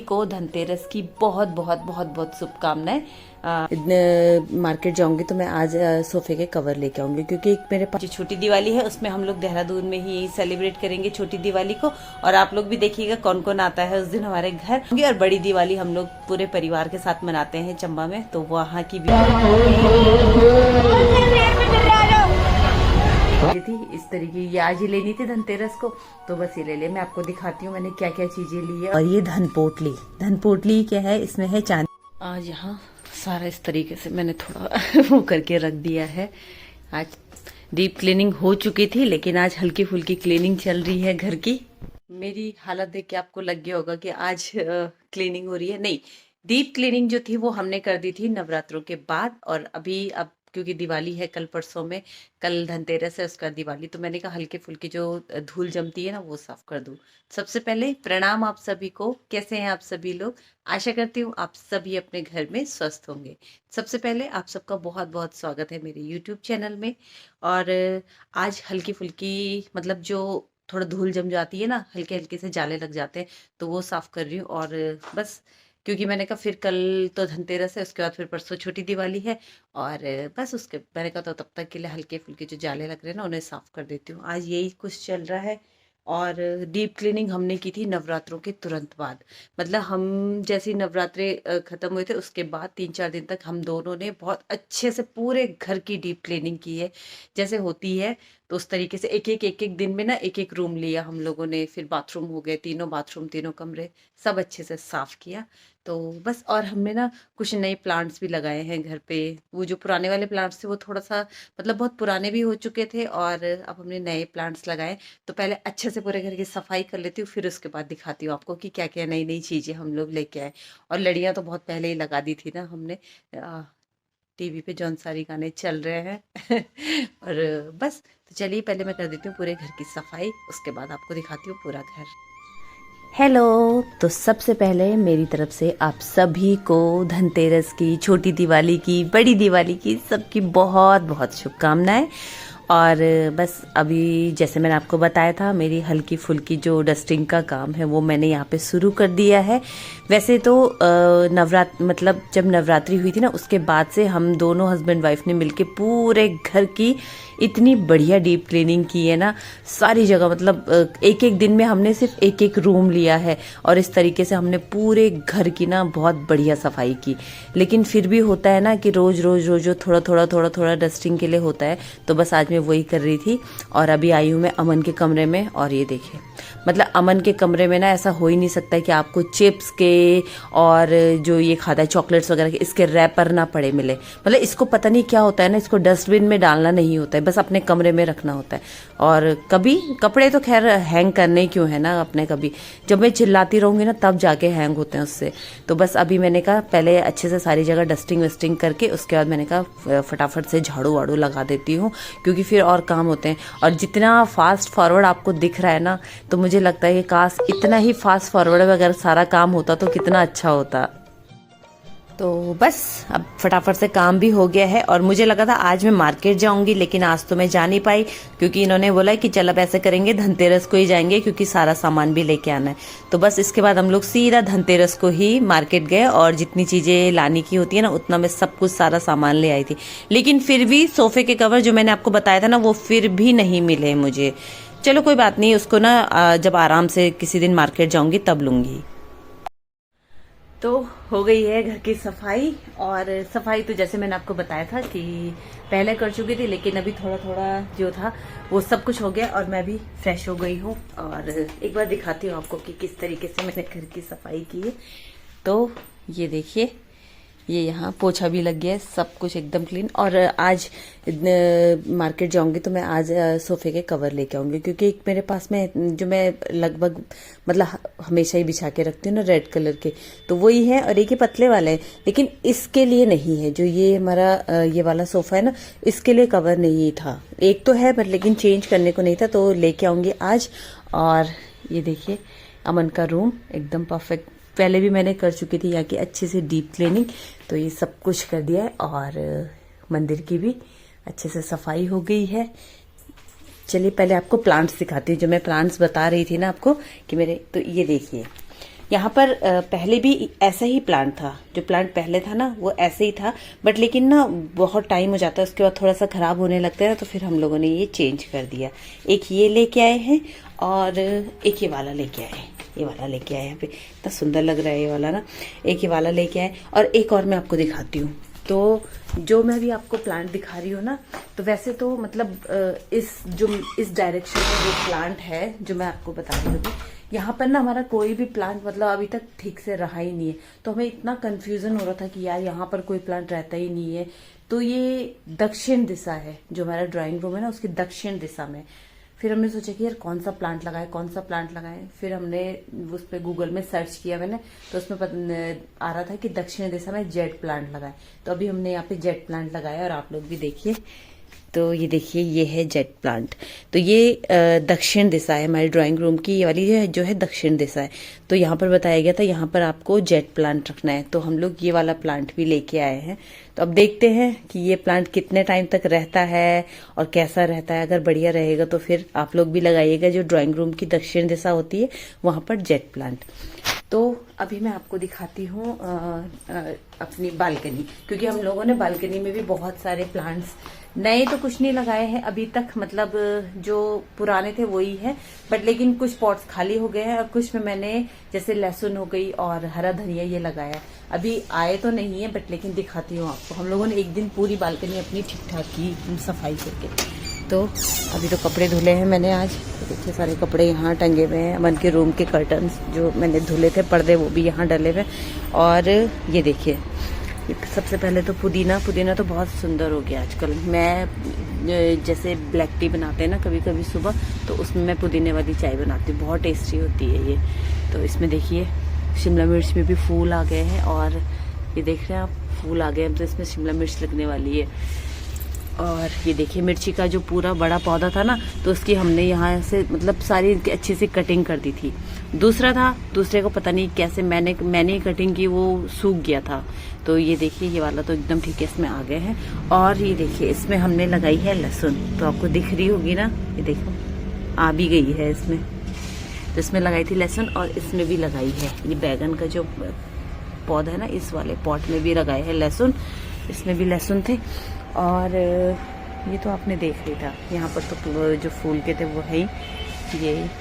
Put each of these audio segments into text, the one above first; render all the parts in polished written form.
को धनतेरस की बहुत बहुत बहुत बहुत शुभकामनाएं। मार्केट जाऊंगी तो मैं आज सोफे के कवर लेके आऊंगी, क्योंकि एक मेरे पास जो छोटी दिवाली है उसमें हम लोग देहरादून में ही सेलिब्रेट करेंगे छोटी दिवाली को। और आप लोग भी देखिएगा कौन कौन आता है उस दिन हमारे घर। और बड़ी दिवाली हम लोग पूरे परिवार के साथ मनाते हैं चंबा में, तो वहाँ की भी थी इस तरीके। ये आज ही लेनी थी धनतेरस को, तो बस ये ले ले। मैं आपको दिखाती हूँ मैंने क्या क्या चीजें ली है। और ये धनपोटली क्या है, इसमें है चांदी। आज यहाँ सारा इस तरीके से मैंने थोड़ा वो करके रख दिया है। आज डीप क्लीनिंग हो चुकी थी, लेकिन आज हल्की फुल्की क्लीनिंग चल रही है घर की। मेरी हालत देख के आपको लग गया होगा कि आज क्लीनिंग हो रही है। नहीं, डीप क्लीनिंग जो थी वो हमने कर दी थी नवरात्रों के बाद। और अब क्योंकि दिवाली है कल परसों में, कल धनतेरस है उसका दिवाली, तो मैंने कहा हल्के फुल्के जो धूल जमती है ना वो साफ कर दूं। सबसे पहले प्रणाम आप सभी को। कैसे हैं आप सभी लोग? आशा करती हूँ आप सभी अपने घर में स्वस्थ होंगे। सबसे पहले आप सबका बहुत बहुत स्वागत है मेरे यूट्यूब चैनल में। और आज हल्की फुल्की मतलब जो थोड़ा धूल जम जाती है ना, हल्के हल्के से जाले लग जाते हैं, तो वो साफ कर रही हूँ। और बस क्योंकि मैंने कहा फिर कल तो धनतेरस है, उसके बाद फिर परसों छोटी दिवाली है। और बस उसके मैंने कहा तो तब तक के लिए हल्के फुल्के जो जाले लग रहे हैं ना उन्हें साफ कर देती हूँ। आज यही कुछ चल रहा है। और डीप क्लीनिंग हमने की थी नवरात्रों के तुरंत बाद। मतलब हम जैसे ही नवरात्रे खत्म हुए थे उसके बाद 3-4 दिन तक हम दोनों ने बहुत अच्छे से पूरे घर की डीप क्लीनिंग की है, जैसे होती है। तो उस तरीके से एक एक दिन में ना एक एक रूम लिया हम लोगों ने, फिर बाथरूम हो गए, तीनों बाथरूम तीनों कमरे सब अच्छे से साफ किया। तो बस, और हमने ना कुछ नए प्लांट्स भी लगाए हैं घर पे। वो जो पुराने वाले प्लांट्स थे वो थोड़ा सा मतलब बहुत पुराने भी हो चुके थे, और अब हमने नए प्लांट्स लगाए। तो पहले अच्छे से पूरे घर की सफाई कर लेती हूँ, फिर उसके बाद दिखाती हूँ आपको कि क्या क्या नई नई चीज़ें हम लोग लेके आए। और लड़ियाँ तो बहुत पहले ही लगा दी थी ना हमने, टीवी पे जौन सारी गाने चल रहे हैं और बस, तो चलिए पहले मैं कर देती हूँ पूरे घर की सफाई, उसके बाद आपको दिखाती हूँ पूरा घर। हेलो, तो सबसे पहले मेरी तरफ से आप सभी को धनतेरस की, छोटी दिवाली की, बड़ी दिवाली की सबकी बहुत बहुत शुभकामनाएं। और बस अभी जैसे मैंने आपको बताया था मेरी हल्की फुल्की जो डस्टिंग का काम है वो मैंने यहाँ पे शुरू कर दिया है। वैसे तो मतलब जब नवरात्रि हुई थी ना उसके बाद से हम दोनों हस्बैंड वाइफ ने मिलके पूरे घर की इतनी बढ़िया डीप क्लीनिंग की है ना, सारी जगह। मतलब एक एक दिन में हमने सिर्फ एक एक रूम लिया है, और इस तरीके से हमने पूरे घर की ना बहुत बढ़िया सफाई की। लेकिन फिर भी होता है ना कि रोज रोज रोज थोड़ा थोड़ा डस्टिंग के लिए होता है, तो बस आज मैं वही कर रही थी। और अभी आई हूँ मैं अमन के कमरे में, और ये देखिए मतलब अमन के कमरे में ना ऐसा हो ही नहीं सकता कि आपको चिप्स के और जो ये खाता है चॉकलेट्स वगैरह के, इसके रैपर ना पड़े मिले। मतलब इसको पता नहीं क्या होता है ना, इसको डस्टबिन में डालना नहीं होता है, बस अपने कमरे में रखना होता है। और कभी कपड़े तो खैर हैंग करने क्यों है ना अपने, कभी जब मैं चिल्लाती रहूंगी ना तब जाके हैंग होते हैं उससे। तो बस अभी मैंने कहा पहले अच्छे से सारी जगह डस्टिंग वस्टिंग करके उसके बाद मैंने कहा फटाफट से झाड़ू वाड़ू लगा देती हूँ, क्योंकि फिर और काम होते हैं। और जितना फास्ट फॉरवर्ड आपको दिख रहा है ना, तो मुझे लगता है कि काश इतना ही फास्ट फॉरवर्ड अगर सारा काम होता तो कितना अच्छा होता। तो बस अब फटाफट से काम भी हो गया है। और मुझे लगा था आज मैं मार्केट जाऊंगी, लेकिन आज तो मैं जा नहीं पाई, क्योंकि इन्होंने बोला कि चल अब ऐसे करेंगे धनतेरस को ही जाएंगे, क्योंकि सारा सामान भी लेके आना है। तो बस इसके बाद हम लोग सीधा धनतेरस को ही मार्केट गए, और जितनी चीजें लाने की होती है ना उतना मैं सब कुछ सारा सामान ले आई थी। लेकिन फिर भी सोफे के कवर जो मैंने आपको बताया था ना वो फिर भी नहीं मिले मुझे। चलो कोई बात नहीं, उसको ना जब आराम से किसी दिन मार्केट जाऊंगी तब लूंगी। तो हो गई है घर की सफाई। और सफाई तो जैसे मैंने आपको बताया था कि पहले कर चुकी थी, लेकिन अभी थोड़ा थोड़ा जो था वो सब कुछ हो गया, और मैं भी फ्रेश हो गई हूँ। और एक बार दिखाती हूँ आपको कि किस तरीके से मैंने घर की सफाई की है। तो ये देखिए, ये यहाँ पोछा भी लग गया है, सब कुछ एकदम क्लीन। और आज मार्केट जाऊंगी तो मैं आज सोफे के कवर लेके आऊंगी, क्योंकि एक मेरे पास में जो मैं लगभग मतलब हमेशा ही बिछा के रखती हूँ ना रेड कलर के, तो वही है। और एक ही पतले वाला है, लेकिन इसके लिए नहीं है। जो ये हमारा ये वाला सोफा है ना, इसके लिए कवर नहीं था। एक तो है पर लेकिन चेंज करने को नहीं था, तो लेके आऊंगी आज। और ये देखिए अमन का रूम एकदम परफेक्ट, पहले भी मैंने कर चुकी थी यहाँ की अच्छे से डीप क्लीनिंग, तो ये सब कुछ कर दिया है। और मंदिर की भी अच्छे से सफाई हो गई है। चलिए पहले आपको प्लांट्स दिखाती हूँ, जो मैं प्लांट्स बता रही थी ना आपको कि मेरे, तो ये देखिए यहाँ पर पहले भी ऐसा ही प्लांट था, जो प्लांट पहले था ना वो ऐसे ही था, बट लेकिन ना बहुत टाइम हो जाता है उसके बाद थोड़ा सा खराब होने लगता है, तो फिर हम लोगों ने ये चेंज कर दिया। एक ये लेके आए हैं और एक ये वाला लेके आए हैं। ये वाला लेके आए, यहाँ पे इतना सुंदर लग रहा है ये वाला ना। एक ये वाला लेके आए और एक और मैं आपको दिखाती हूँ। तो जो मैं भी आपको प्लांट दिखा रही हूँ ना, तो वैसे तो मतलब इस डायरेक्शन में जो प्लांट है जो मैं आपको बता रही हूँ, यहाँ पर ना हमारा कोई भी प्लांट मतलब अभी तक ठीक से रहा ही नहीं है। तो हमें इतना कंफ्यूजन हो रहा था कि यार यहाँ पर कोई प्लांट रहता ही नहीं है। तो ये दक्षिण दिशा है, जो हमारा ड्राइंग रूम है ना उसकी दक्षिण दिशा में। फिर हमने सोचा कि यार कौन सा प्लांट लगाए, कौन सा प्लांट लगाए। फिर हमने उस पर गूगल में सर्च किया मैंने, तो उसमें आ रहा था कि दक्षिण दिशा में जेड प्लांट लगाए। तो अभी हमने यहाँ पे जेड प्लांट लगाया और आप लोग भी देखिए। तो ये देखिए, ये है जेट प्लांट। तो ये दक्षिण दिशा है हमारी ड्राइंग रूम की, ये वाली जो है दक्षिण दिशा है। तो यहाँ पर बताया गया था यहाँ पर आपको जेट प्लांट रखना है, तो हम लोग ये वाला प्लांट भी लेके आए हैं। तो अब देखते हैं कि ये प्लांट कितने टाइम तक रहता है और कैसा रहता है। अगर बढ़िया रहेगा तो फिर आप लोग भी लगाइएगा, जो ड्राइंग रूम की दक्षिण दिशा होती है वहां पर जेट प्लांट। तो अभी मैं आपको दिखाती हूँ अपनी बालकनी, क्योंकि हम लोगों ने बालकनी में भी बहुत सारे प्लांट्स नए तो कुछ नहीं लगाए हैं अभी तक, मतलब जो पुराने थे वही है, बट लेकिन कुछ पॉट्स खाली हो गए हैं और कुछ में मैंने जैसे लहसुन हो गई और हरा धनिया ये लगाया। अभी आए तो नहीं है, बट लेकिन दिखाती हूँ आपको। हम लोगों ने एक दिन पूरी बालकनी अपनी ठीक ठाक की सफाई करके। तो अभी तो कपड़े धुले हैं मैंने आज, देखिए सारे कपड़े यहाँ टंगे हुए हैं। अमन के रूम के कर्टन्स जो मैंने धुले थे, पर्दे, वो भी यहाँ डले हुए। और ये देखिए, सबसे पहले तो पुदीना तो बहुत सुंदर हो गया आजकल। मैं जैसे ब्लैक टी बनाते हैं ना कभी कभी सुबह, तो उसमें मैं पुदीने वाली चाय बनाती हूँ, बहुत टेस्टी होती है ये। तो इसमें देखिए शिमला मिर्च में भी फूल आ गए हैं, और ये देख रहे हैं आप, फूल आ गए हैं, तो इसमें शिमला मिर्च लगने वाली है। और ये देखिए मिर्ची का जो पूरा बड़ा पौधा था ना, तो उसकी हमने यहाँ से मतलब सारी अच्छे से कटिंग कर दी थी। दूसरे को पता नहीं कैसे मैंने कटिंग की, वो सूख गया था। तो ये देखिए ये वाला तो एकदम ठीक है, इसमें आ गए हैं। और ये देखिए इसमें हमने लगाई है लहसुन, तो आपको दिख रही होगी ना, ये देखो आ भी गई है इसमें। तो इसमें लगाई थी लहसुन, और इसमें भी लगाई है। ये बैगन का जो पौधा है ना, इस वाले पॉट में भी लगाए है लहसुन, इसमें भी लहसुन थे। और ये तो आपने देख लिया था। यहाँ पर तो जो फूल के थे वो है ही।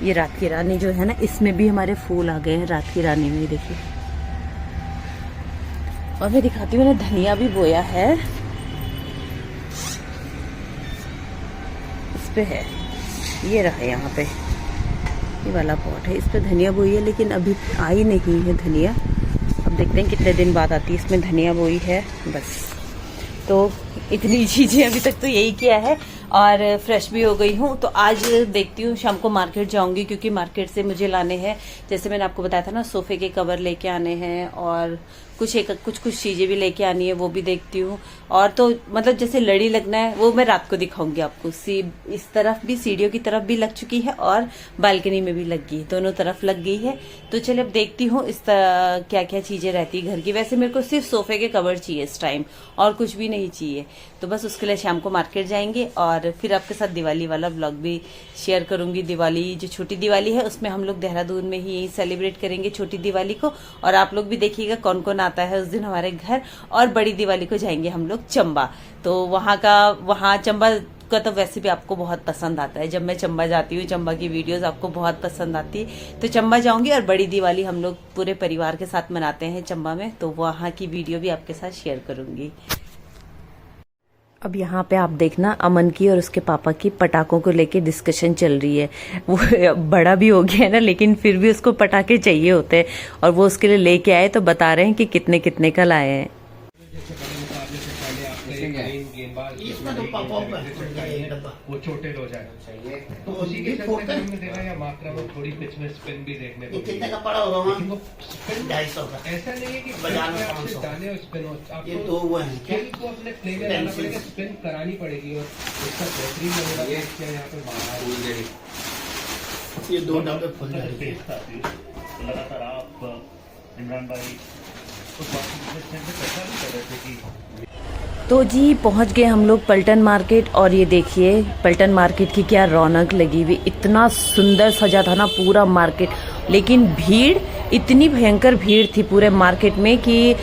ये रात की रानी जो है ना, इसमें भी हमारे फूल आ गए हैं रात की रानी में, देखिए। और मैं दिखाती हूँ ना, धनिया भी बोया है, इस पे है, ये रहा यहाँ पे, ये वाला पॉट है, इस पे धनिया बोई है, लेकिन अभी आई नहीं है धनिया। अब देखते हैं कितने दिन बाद आती है। इसमें धनिया बोई है बस। तो इतनी चीजें अभी तक तो यही किया है, और फ्रेश भी हो गई हूँ। तो आज देखती हूँ, शाम को मार्केट जाऊंगी, क्योंकि मार्केट से मुझे लाने हैं, जैसे मैंने आपको बताया था ना, सोफे के कवर लेके आने हैं, और कुछ चीजें भी लेके आनी है, वो भी देखती हूँ। और तो मतलब जैसे लड़ी लगना है, वो मैं रात को दिखाऊंगी आपको। इस तरफ भी, सीढ़ियों की तरफ भी लग चुकी है, और बालकनी में भी लग गई, दोनों तरफ लग गई है। तो चलिए अब देखती हूँ इस क्या क्या चीजें रहती है घर की। वैसे मेरे को सिर्फ सोफे के कवर चाहिए इस टाइम, और कुछ भी नहीं चाहिए। तो बस उसके लिए शाम को मार्केट जाएंगे, और फिर आपके साथ दिवाली वाला व्लॉग भी शेयर करूंगी। दिवाली जो छोटी दिवाली है, उसमें हम लोग देहरादून में ही सेलिब्रेट करेंगे छोटी दिवाली को, और आप लोग भी देखिएगा कौन कौन आता है उस दिन हमारे घर। और बड़ी दिवाली को जाएंगे हम लोग चंबा। तो वहाँ चंबा का तो वैसे भी आपको बहुत पसंद आता है। जब मैं चंबा जाती हूँ, चंबा की वीडियोस आपको बहुत पसंद आती है। तो चंबा जाऊंगी, और बड़ी दिवाली हम लोग पूरे परिवार के साथ मनाते हैं चंबा में, तो वहाँ की वीडियो भी आपके साथ शेयर करूंगी। अब यहाँ पे आप देखना, अमन की और उसके पापा की पटाखों को लेके डिस्कशन चल रही है। वो बड़ा भी हो गया है ना, लेकिन फिर भी उसको पटाखे चाहिए होते हैं, और वो उसके लिए लेके आए, तो बता रहे हैं कि कितने कितने का लाए हैं। इसमें तो पॉप है डब्बा, वो छोटे हो जाए, तो उसी के चक्कर में हमने देखा या मात्रा में थोड़ी पिच में स्पिन भी देखने को। ये कितने का पड़ा होगा वहाँ? 250 का। ऐसा नहीं है कि बाजार में 500 डाले और स्पिन हो, आपको ये दो वो हैं क्या? को अपने प्ले में लाना पड़ेगा, स्पिन करानी पड़ेगी, और उसका बेहतरीन लगेगा। ये यहाँ पे बाहर ये 2 डब्बे फुल जाएंगे। लगातार आप इमरान भाई उस बात में चर्चा भी कर रहे थे कि तो जी पहुंच गए हम लोग पलटन मार्केट, और ये देखिए पलटन मार्केट की क्या रौनक लगी हुई। इतना सुंदर सजा था ना पूरा मार्केट, लेकिन भीड़ इतनी भयंकर भीड़ थी पूरे मार्केट में कि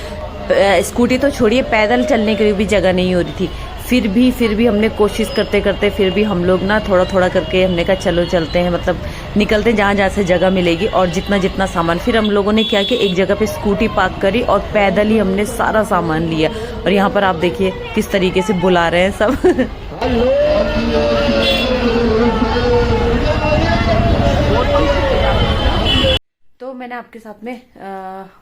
स्कूटी तो छोड़िए, पैदल चलने के लिए भी जगह नहीं हो रही थी। फिर भी हमने कोशिश करते करते फिर भी हम लोग ना थोड़ा थोड़ा करके हमने कहा चलो चलते हैं, मतलब निकलते हैं जहाँ से जगह मिलेगी और जितना सामान। फिर हम लोगों ने क्या कि एक जगह पे स्कूटी पार्क करी और पैदल ही हमने सारा सामान लिया। और यहाँ पर आप देखिए किस तरीके से बुला रहे हैं सब। तो मैंने आपके साथ में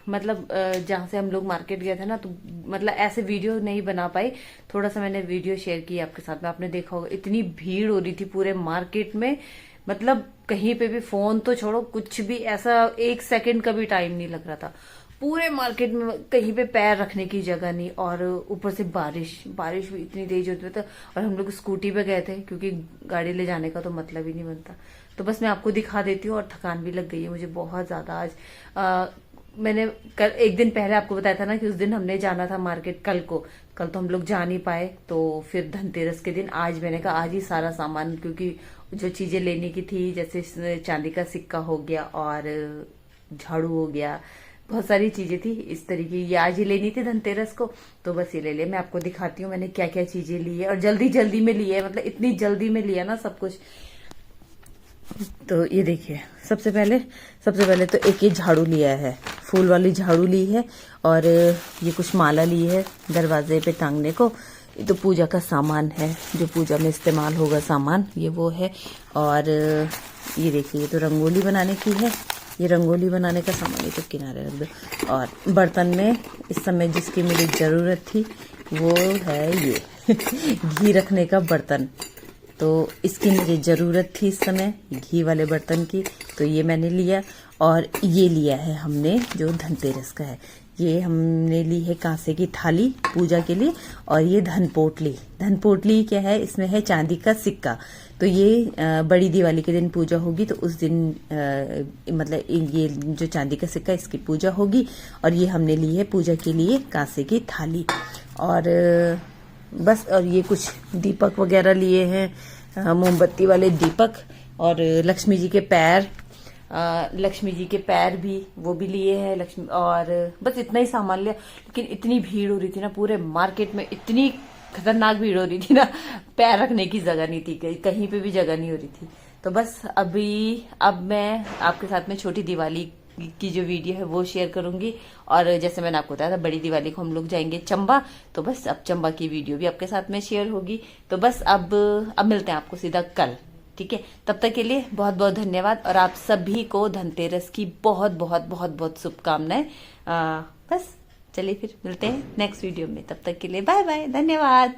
मतलब जहाँ से हम लोग मार्केट गए थे ना, तो मतलब ऐसे वीडियो नहीं बना पाई, थोड़ा सा मैंने वीडियो शेयर किया आपके साथ में। आपने देखा होगा इतनी भीड़ हो रही थी पूरे मार्केट में, मतलब कहीं पे भी फोन तो छोड़ो, कुछ भी ऐसा 1 सेकंड का भी टाइम नहीं लग रहा था। पूरे मार्केट में कहीं पे पैर रखने की जगह नहीं, और ऊपर से बारिश भी इतनी तेज होती थी। और हम लोग स्कूटी पे गए थे क्योंकि गाड़ी ले जाने का तो मतलब ही नहीं बनता। तो बस मैं आपको दिखा देती हूँ। और थकान भी लग गई है मुझे बहुत ज्यादा आज। मैंने कल एक दिन पहले आपको बताया था ना कि उस दिन हमने जाना था मार्केट, कल तो हम लोग जा नहीं पाए। तो फिर धनतेरस के दिन आज मैंने कहा आज ही सारा सामान, क्योंकि जो चीजें लेने की थी जैसे चांदी का सिक्का हो गया और झाड़ू हो गया, बहुत सारी चीजें थी इस तरीके, ये आज ही लेनी थी धनतेरस को। तो बस ये ले लिया। मैं आपको दिखाती हूँ मैंने क्या क्या चीजें ली है, और जल्दी में ली है, मतलब इतनी जल्दी में लिया ना सब कुछ। तो ये देखिए, सबसे पहले तो एक ये झाड़ू लिया है, फूल वाली झाड़ू ली है, और ये कुछ माला ली है दरवाजे पे टांगने को। ये तो पूजा का सामान है, जो पूजा में इस्तेमाल होगा सामान, ये वो है। और ये देखिए, ये तो रंगोली बनाने की है, ये रंगोली बनाने का सामान, ये तो किनारे रख दो। और बर्तन में इस समय जिसकी मुझे जरूरत थी वो है ये घी रखने का बर्तन। तो इसकी मुझे जरूरत थी इस समय घी वाले बर्तन की, तो ये मैंने लिया। और ये लिया है हमने जो धनतेरस का है, ये हमने ली है कांसे की थाली पूजा के लिए। और ये धनपोटली क्या है, इसमें है चांदी का सिक्का। तो ये बड़ी दिवाली के दिन पूजा होगी, तो उस दिन मतलब ये जो चांदी का सिक्का इसकी पूजा होगी। और ये हमने ली है पूजा के लिए कांसे की थाली। और बस, और ये कुछ दीपक वगैरह लिए हैं, मोमबत्ती वाले दीपक, और लक्ष्मी जी के पैर भी वो भी लिए हैं लक्ष्मी। और बस इतना ही सामान लिया। लेकिन इतनी भीड़ हो रही थी ना पूरे मार्केट में, इतनी खतरनाक भीड़ हो रही थी ना, पैर रखने की जगह नहीं थी, कहीं पे भी जगह नहीं हो रही थी। तो बस अब मैं आपके साथ में छोटी दिवाली की जो वीडियो है वो शेयर करूंगी। और जैसे मैंने आपको बताया था बड़ी दिवाली को हम लोग जाएंगे चंबा, तो बस अब चंबा की वीडियो भी आपके साथ में शेयर होगी। तो बस अब मिलते हैं आपको सीधा कल, ठीक है। तब तक के लिए बहुत बहुत धन्यवाद, और आप सभी को धनतेरस की बहुत बहुत बहुत बहुत शुभकामनाएं। बस चलिए फिर मिलते हैं नेक्स्ट वीडियो में, तब तक के लिए बाय बाय, धन्यवाद।